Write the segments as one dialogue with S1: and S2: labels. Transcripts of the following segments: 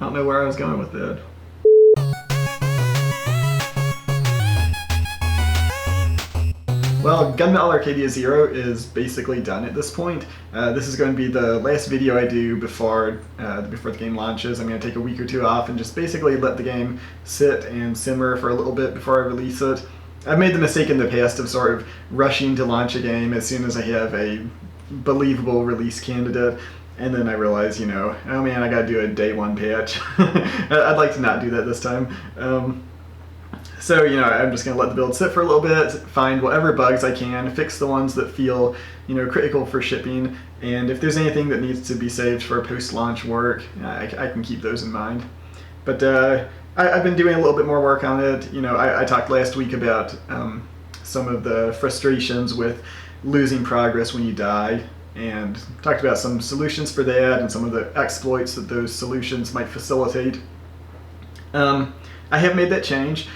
S1: I don't know where I was going with that. Well, Gunmetal Arcadia 0 is basically done at this point. This is going to be the last video I do before the game launches. I'm going to take a week or two off and just basically let the game sit and simmer for a little bit before I release it. I've made the mistake in the past of sort of rushing to launch a game as soon as I have a believable release candidate, and then I realize, oh man, I gotta do a day one patch. I'd like to not do that this time. So, I'm just going to let the build sit for a little bit, find whatever bugs I can, fix the ones that feel, critical for shipping, and if there's anything that needs to be saved for post-launch work, I can keep those in mind. But I've been doing a little bit more work on it. I talked last week about some of the frustrations with losing progress when you die, and talked about some solutions for that and some of the exploits that those solutions might facilitate. I have made that change.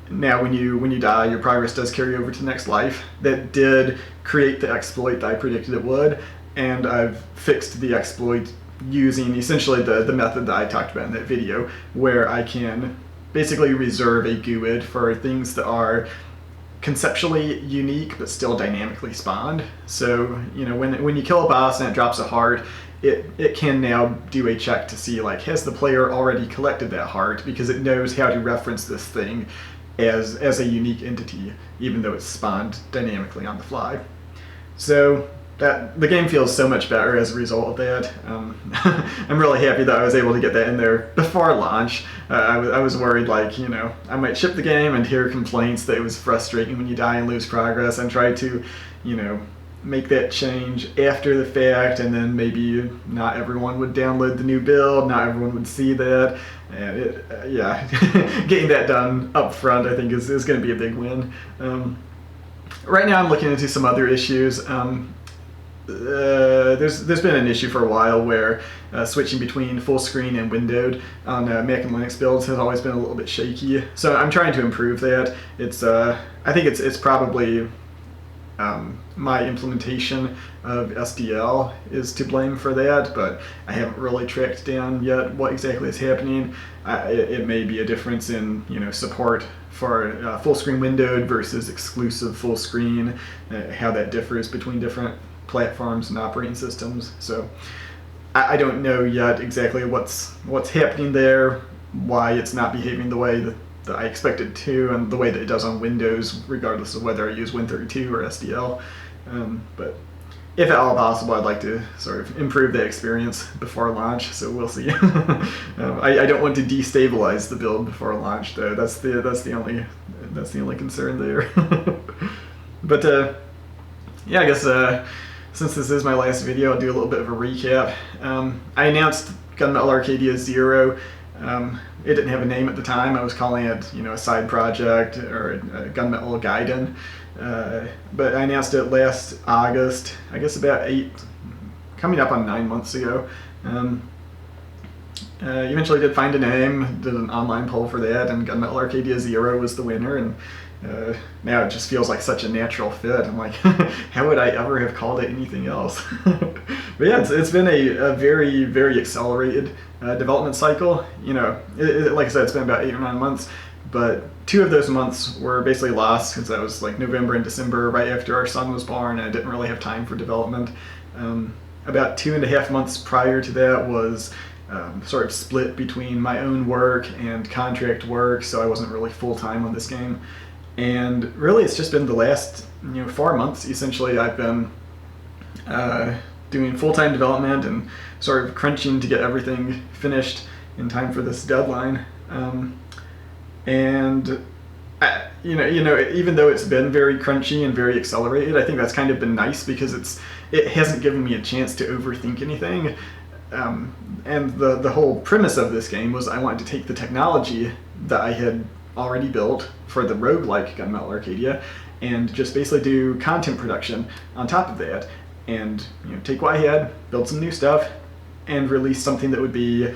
S1: Now, when you die, your progress does carry over to the next life. That did create the exploit that I predicted it would, and I've fixed the exploit using essentially the method that I talked about in that video, where I can basically reserve a GUID for things that are conceptually unique but still dynamically spawned. So, when you kill a boss and it drops a heart, it can now do a check to see, like, has the player already collected that heart, because it knows how to reference this thing as a unique entity, even though it's spawned dynamically on the fly. So the game feels so much better as a result of that. I'm really happy that I was able to get that in there before launch. I was worried, I might ship the game and hear complaints that it was frustrating when you die and lose progress, and try to, make that change after the fact, and then maybe not everyone would download the new build, not everyone would see that, and getting that done up front I think is going to be a big win. Right now I'm looking into some other issues. There's been an issue for a while where switching between full screen and windowed on Mac and Linux builds has always been a little bit shaky, so I'm trying to improve that. I think it's probably my implementation of SDL is to blame for that, but I haven't really tracked down yet what exactly is happening. It may be a difference in support for full screen windowed versus exclusive full screen, how that differs between different platforms and operating systems. So I don't know yet exactly what's happening there, why it's not behaving the way that I expect it to, and the way that it does on Windows, regardless of whether I use Win32 or SDL. But if at all possible, I'd like to sort of improve that experience before launch, so we'll see. I don't want to destabilize the build before launch, though. That's the only concern there. But I guess since this is my last video, I'll do a little bit of a recap. I announced Gunmetal Arcadia 0. It didn't have a name at the time. I was calling it, a side project or a Gunmetal Gaiden. But I announced it last August, I guess about coming up on 9 months ago. Eventually did find a name, did an online poll for that, and Gunmetal Arcadia 0 was the winner, and now it just feels like such a natural fit. I'm like, how would I ever have called it anything else? But yeah, it's been a very, very accelerated development cycle. Like I said, it's been about 8 or 9 months, but 2 of those months were basically lost because that was like November and December, right after our son was born, and I didn't really have time for development. About 2.5 months prior to that was sort of split between my own work and contract work, so I wasn't really full-time on this game. And really, it's just been the last 4 months, essentially, I've been doing full-time development and sort of crunching to get everything finished in time for this deadline. And even though it's been very crunchy and very accelerated, I think that's kind of been nice, because it hasn't given me a chance to overthink anything. And the whole premise of this game was I wanted to take the technology that I had already built for the roguelike Gunmetal Arcadia and just basically do content production on top of that, and take what I had, build some new stuff, and release something that would be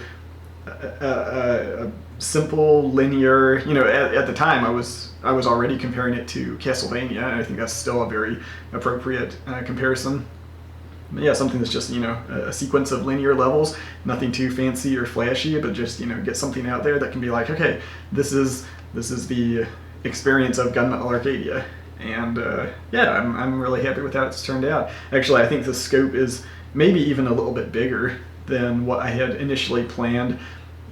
S1: a simple, linear. At the time I was already comparing it to Castlevania, and I think that's still a very appropriate comparison. yeah, something that's just, a sequence of linear levels, nothing too fancy or flashy, but just, get something out there that can be like, okay, this is the experience of Gunmetal Arcadia. And yeah, I'm really happy with how it's turned out. Actually, I think the scope is maybe even a little bit bigger than what I had initially planned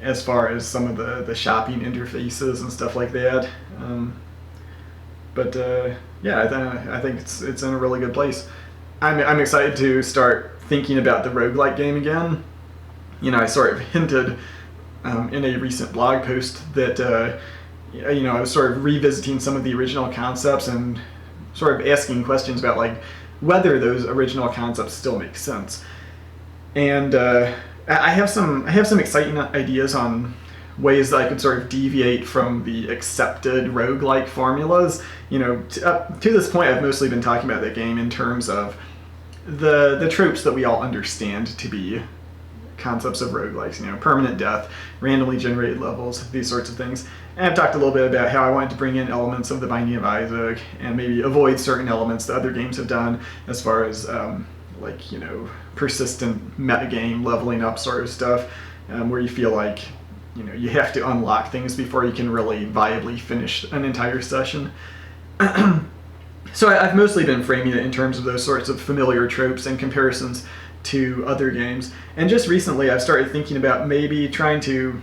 S1: as far as some of the shopping interfaces and stuff like that. But yeah, I think it's in a really good place. I'm excited to start thinking about the roguelike game again. I sort of hinted in a recent blog post that I was sort of revisiting some of the original concepts and sort of asking questions about like whether those original concepts still make sense. And I have some exciting ideas on ways that I could sort of deviate from the accepted roguelike formulas. To this point, I've mostly been talking about the game in terms of the tropes that we all understand to be concepts of roguelikes, permanent death, randomly generated levels, these sorts of things. And I've talked a little bit about how I wanted to bring in elements of the Binding of Isaac and maybe avoid certain elements that other games have done as far as persistent metagame leveling up sort of stuff, where you feel like you have to unlock things before you can really viably finish an entire session. So I've mostly been framing it in terms of those sorts of familiar tropes and comparisons to other games. And just recently I've started thinking about maybe trying to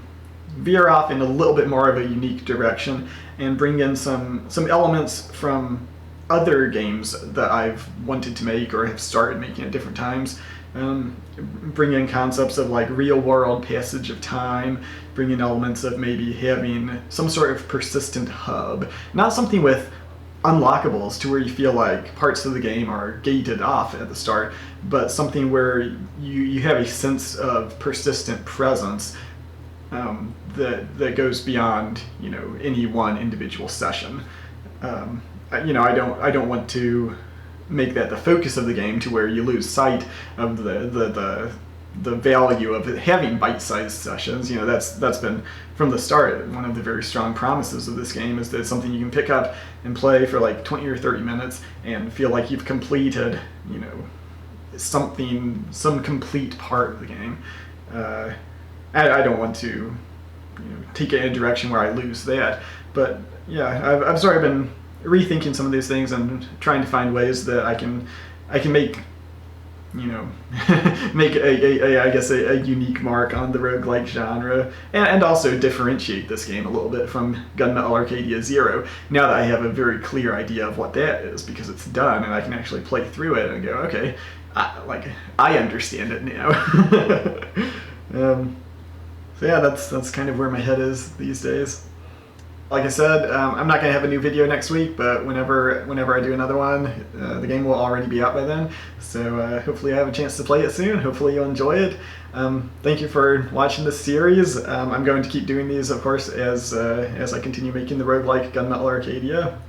S1: veer off in a little bit more of a unique direction and bring in some elements from other games that I've wanted to make or have started making at different times. Bring in concepts of like real world passage of time, bring in elements of maybe having some sort of persistent hub, not something with unlockables to where you feel like parts of the game are gated off at the start, but something where you have a sense of persistent presence that goes beyond any one individual session. I don't want to make that the focus of the game to where you lose sight of the value of having bite-sized sessions. That's been from the start one of the very strong promises of this game, is that it's something you can pick up and play for like 20 or 30 minutes and feel like you've completed some complete part of the game. I don't want to take it in a direction where I lose that, but yeah, I've sort of been rethinking some of these things and trying to find ways that I can make make a unique mark on the roguelike genre, and also differentiate this game a little bit from Gunmetal Arcadia 0, now that I have a very clear idea of what that is, because it's done and I can actually play through it and go, okay, I understand it now. So yeah, that's kind of where my head is these days. Like I said, I'm not going to have a new video next week, but whenever I do another one, the game will already be out by then. So hopefully I have a chance to play it soon. Hopefully you'll enjoy it. Thank you for watching this series. I'm going to keep doing these, of course, as I continue making the roguelike Gunmetal Arcadia.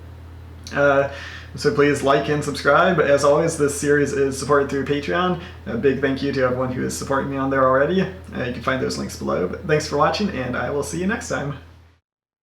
S1: So please like and subscribe. As always, this series is supported through Patreon. A big thank you to everyone who is supporting me on there already. You can find those links below. But thanks for watching, and I will see you next time.